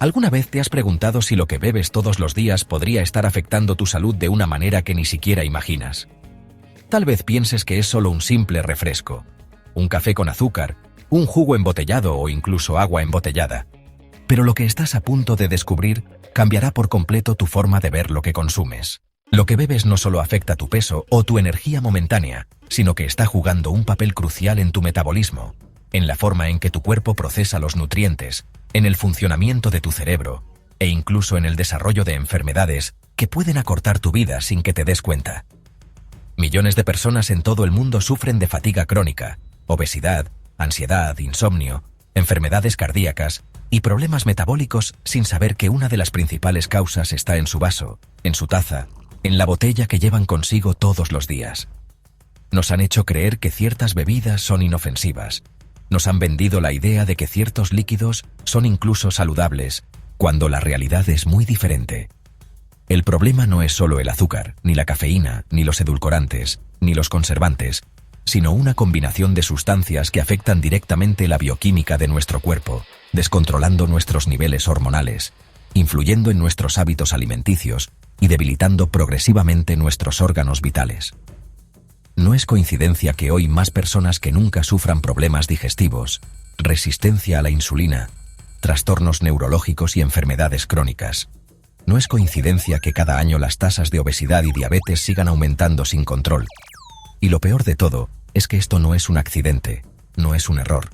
¿Alguna vez te has preguntado si lo que bebes todos los días podría estar afectando tu salud de una manera que ni siquiera imaginas? Tal vez pienses que es solo un simple refresco, un café con azúcar, un jugo embotellado o incluso agua embotellada. Pero lo que estás a punto de descubrir cambiará por completo tu forma de ver lo que consumes. Lo que bebes no solo afecta tu peso o tu energía momentánea, sino que está jugando un papel crucial en tu metabolismo, en la forma en que tu cuerpo procesa los nutrientes, en el funcionamiento de tu cerebro e incluso en el desarrollo de enfermedades que pueden acortar tu vida sin que te des cuenta. Millones de personas en todo el mundo sufren de fatiga crónica, obesidad, ansiedad, insomnio, enfermedades cardíacas y problemas metabólicos sin saber que una de las principales causas está en su vaso, en su taza, en la botella que llevan consigo todos los días. Nos han hecho creer que ciertas bebidas son inofensivas. Nos han vendido la idea de que ciertos líquidos son incluso saludables, cuando la realidad es muy diferente. El problema no es solo el azúcar, ni la cafeína, ni los edulcorantes, ni los conservantes, sino una combinación de sustancias que afectan directamente la bioquímica de nuestro cuerpo, descontrolando nuestros niveles hormonales, influyendo en nuestros hábitos alimenticios y debilitando progresivamente nuestros órganos vitales. No es coincidencia que hoy más personas que nunca sufran problemas digestivos, resistencia a la insulina, trastornos neurológicos y enfermedades crónicas. No es coincidencia que cada año las tasas de obesidad y diabetes sigan aumentando sin control. Y lo peor de todo es que esto no es un accidente, no es un error.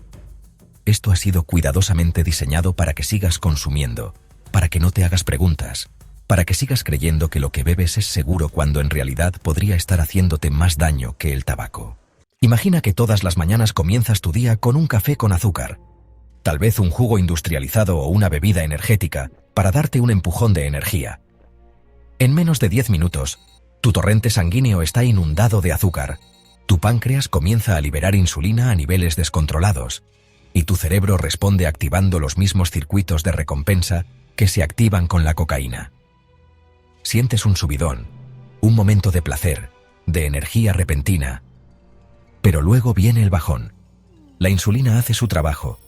Esto ha sido cuidadosamente diseñado para que sigas consumiendo, para que no te hagas preguntas, para que sigas creyendo que lo que bebes es seguro cuando en realidad podría estar haciéndote más daño que el tabaco. Imagina que todas las mañanas comienzas tu día con un café con azúcar, tal vez un jugo industrializado o una bebida energética para darte un empujón de energía. En menos de 10 minutos, tu torrente sanguíneo está inundado de azúcar, tu páncreas comienza a liberar insulina a niveles descontrolados y tu cerebro responde activando los mismos circuitos de recompensa que se activan con la cocaína. Sientes un subidón, un momento de placer, de energía repentina. Pero luego viene el bajón. La insulina hace su trabajo,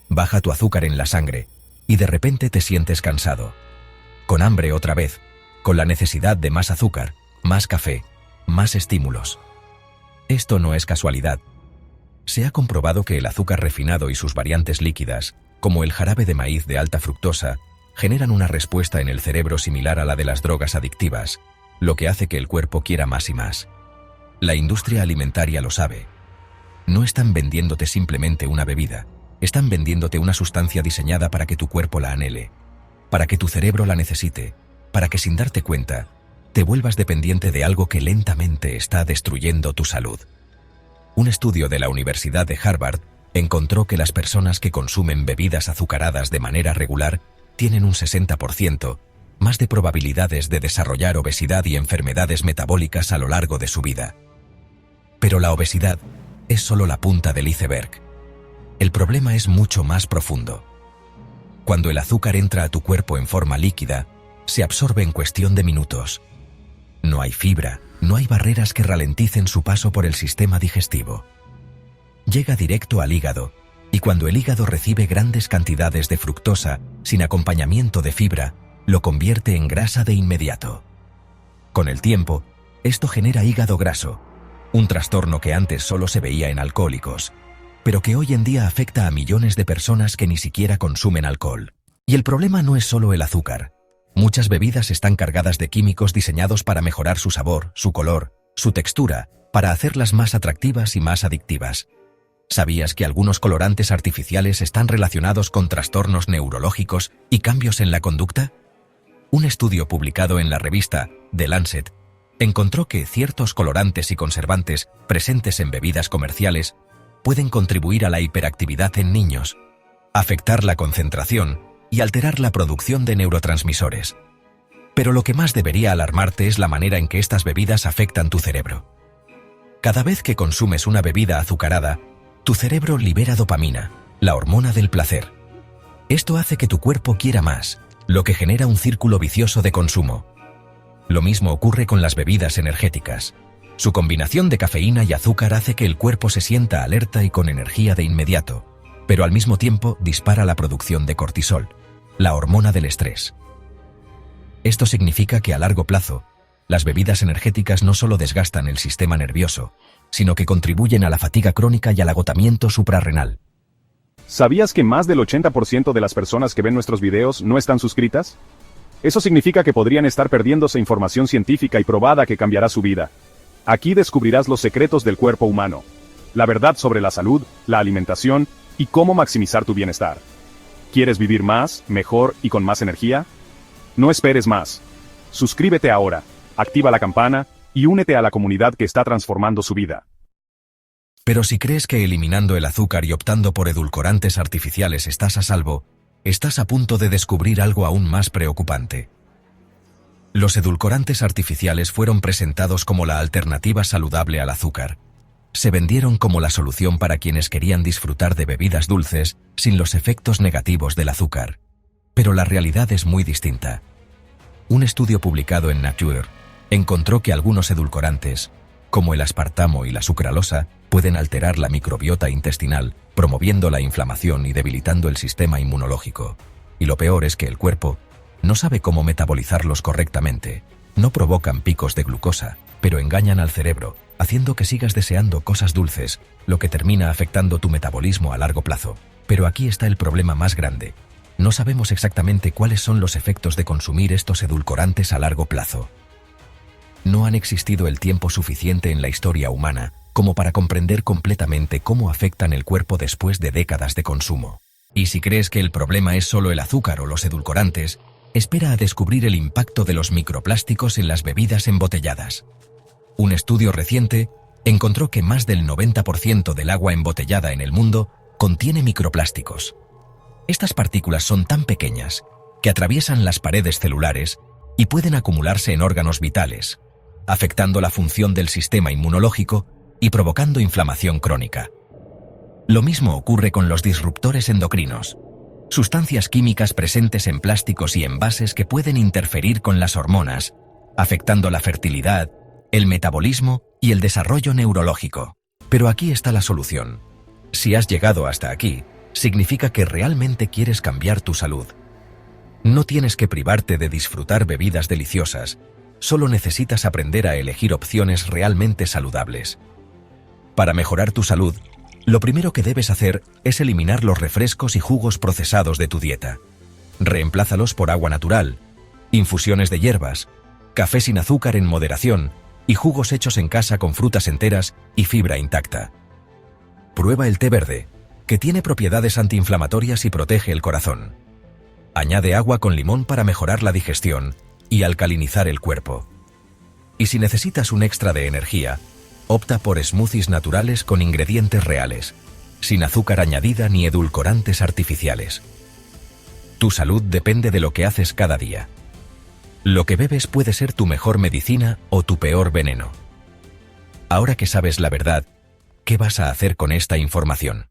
baja tu azúcar en la sangre y de repente te sientes cansado, con hambre otra vez, con la necesidad de más azúcar, más café, más estímulos. Esto no es casualidad. Se ha comprobado que el azúcar refinado y sus variantes líquidas, como el jarabe de maíz de alta fructosa, generan una respuesta en el cerebro similar a la de las drogas adictivas, lo que hace que el cuerpo quiera más y más. La industria alimentaria lo sabe. No están vendiéndote simplemente una bebida, están vendiéndote una sustancia diseñada para que tu cuerpo la anhele, para que tu cerebro la necesite, para que sin darte cuenta, te vuelvas dependiente de algo que lentamente está destruyendo tu salud. Un estudio de la Universidad de Harvard encontró que las personas que consumen bebidas azucaradas de manera regular tienen un 60% más de probabilidades de desarrollar obesidad y enfermedades metabólicas a lo largo de su vida. Pero la obesidad es solo la punta del iceberg. El problema es mucho más profundo. Cuando el azúcar entra a tu cuerpo en forma líquida, se absorbe en cuestión de minutos. No hay fibra, no hay barreras que ralenticen su paso por el sistema digestivo. Llega directo al hígado, y cuando el hígado recibe grandes cantidades de fructosa, sin acompañamiento de fibra, lo convierte en grasa de inmediato. Con el tiempo, esto genera hígado graso, un trastorno que antes solo se veía en alcohólicos, pero que hoy en día afecta a millones de personas que ni siquiera consumen alcohol. Y el problema no es solo el azúcar. Muchas bebidas están cargadas de químicos diseñados para mejorar su sabor, su color, su textura, para hacerlas más atractivas y más adictivas. ¿Sabías que algunos colorantes artificiales están relacionados con trastornos neurológicos y cambios en la conducta? Un estudio publicado en la revista The Lancet encontró que ciertos colorantes y conservantes presentes en bebidas comerciales pueden contribuir a la hiperactividad en niños, afectar la concentración y alterar la producción de neurotransmisores. Pero lo que más debería alarmarte es la manera en que estas bebidas afectan tu cerebro. Cada vez que consumes una bebida azucarada, tu cerebro libera dopamina, la hormona del placer. Esto hace que tu cuerpo quiera más, lo que genera un círculo vicioso de consumo. Lo mismo ocurre con las bebidas energéticas. Su combinación de cafeína y azúcar hace que el cuerpo se sienta alerta y con energía de inmediato, pero al mismo tiempo dispara la producción de cortisol, la hormona del estrés. Esto significa que a largo plazo, las bebidas energéticas no solo desgastan el sistema nervioso, sino que contribuyen a la fatiga crónica y al agotamiento suprarrenal. ¿Sabías que más del 80% de las personas que ven nuestros videos no están suscritas? Eso significa que podrían estar perdiéndose información científica y probada que cambiará su vida. Aquí descubrirás los secretos del cuerpo humano, la verdad sobre la salud, la alimentación y cómo maximizar tu bienestar. ¿Quieres vivir más, mejor y con más energía? No esperes más. Suscríbete ahora, activa la campana y únete a la comunidad que está transformando su vida. Pero si crees que eliminando el azúcar y optando por edulcorantes artificiales estás a salvo, estás a punto de descubrir algo aún más preocupante. Los edulcorantes artificiales fueron presentados como la alternativa saludable al azúcar. Se vendieron como la solución para quienes querían disfrutar de bebidas dulces sin los efectos negativos del azúcar. Pero la realidad es muy distinta. Un estudio publicado en Nature encontró que algunos edulcorantes, como el aspartamo y la sucralosa, pueden alterar la microbiota intestinal, promoviendo la inflamación y debilitando el sistema inmunológico. Y lo peor es que el cuerpo no sabe cómo metabolizarlos correctamente. No provocan picos de glucosa, pero engañan al cerebro, haciendo que sigas deseando cosas dulces, lo que termina afectando tu metabolismo a largo plazo. Pero aquí está el problema más grande. No sabemos exactamente cuáles son los efectos de consumir estos edulcorantes a largo plazo. No han existido el tiempo suficiente en la historia humana como para comprender completamente cómo afectan el cuerpo después de décadas de consumo. Y si crees que el problema es solo el azúcar o los edulcorantes, espera a descubrir el impacto de los microplásticos en las bebidas embotelladas. Un estudio reciente encontró que más del 90% del agua embotellada en el mundo contiene microplásticos. Estas partículas son tan pequeñas que atraviesan las paredes celulares y pueden acumularse en órganos vitales, afectando la función del sistema inmunológico y provocando inflamación crónica. Lo mismo ocurre con los disruptores endocrinos, sustancias químicas presentes en plásticos y envases que pueden interferir con las hormonas, afectando la fertilidad, el metabolismo y el desarrollo neurológico. Pero aquí está la solución. Si has llegado hasta aquí, significa que realmente quieres cambiar tu salud. No tienes que privarte de disfrutar bebidas deliciosas, solo necesitas aprender a elegir opciones realmente saludables. Para mejorar tu salud, lo primero que debes hacer es eliminar los refrescos y jugos procesados de tu dieta. Reemplázalos por agua natural, infusiones de hierbas, café sin azúcar en moderación y jugos hechos en casa con frutas enteras y fibra intacta. Prueba el té verde, que tiene propiedades antiinflamatorias y protege el corazón. Añade agua con limón para mejorar la digestión y alcalinizar el cuerpo. Y si necesitas un extra de energía, opta por smoothies naturales con ingredientes reales, sin azúcar añadida ni edulcorantes artificiales. Tu salud depende de lo que haces cada día. Lo que bebes puede ser tu mejor medicina o tu peor veneno. Ahora que sabes la verdad, ¿qué vas a hacer con esta información?